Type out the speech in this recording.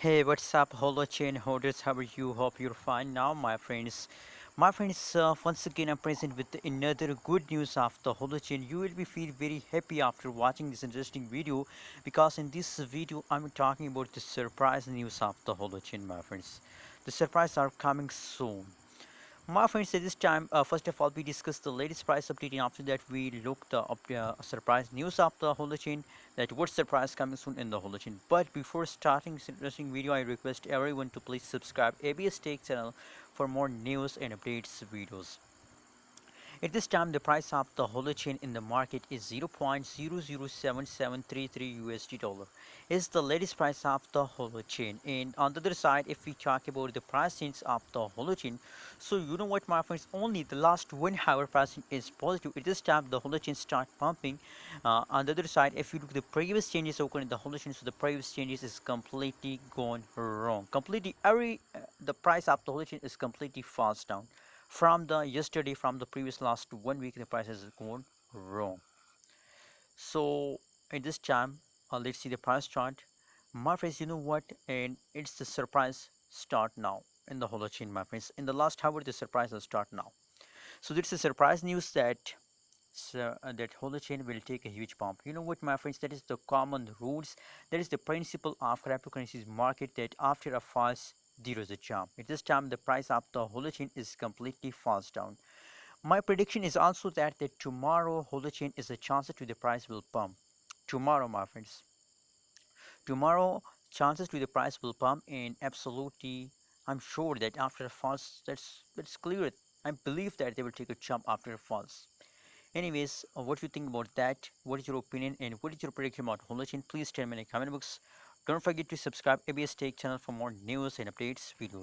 Hey, what's up, Holochain holders? How are you? Hope you're fine now, my friends. My friends, once again, I'm present with another good news of the Holochain. You will be feel very happy after watching this interesting video because in this video, I'm talking about the surprise news of the Holochain, my friends. The surprise are coming soon. My friends, at this time, first of all, we discuss the latest price update, and after that, we look the surprise news of the Holochain. That what surprise coming soon in the Holochain. But before starting this interesting video, I request everyone to please subscribe ABS Tech channel for more news and updates videos. At this time, the price of the Holochain in the market is 0.007733 USD dollar. Is the latest price of the Holochain. And on the other side, if we talk about the price change of the Holochain, so you know what, my friends, only the last 1 hour pricing is positive. At this time, the Holochain start pumping. On the other side, if you look at the previous changes occurred in the Holochain, so the previous changes is completely gone wrong. Completely every the price of the Holochain is completely falls down from the yesterday, from the previous last 1 week, the price has gone wrong. So at this time, let's see the price chart. My friends, you know what, and it's the surprise start now in the Holochain, my friends. In the last hour, the surprise will start now. So this is surprise news that that Holochain will take a huge pump. You know what, my friends, that is the common rules, that is the principle of cryptocurrencies market, that after a falls there is a jump. At this time, the price of the Holochain is completely falls down. My prediction is also that tomorrow Holochain is a chance to the price will pump. Tomorrow, my friends. Tomorrow, chances to the price will pump, and absolutely, I'm sure that after a falls, that's clear. I believe that they will take a jump after a falls. Anyways, what do you think about that? What is your opinion and what is your prediction about Holochain? Please tell me in the comment box. Don't forget to subscribe ABS Tech channel for more news and updates videos.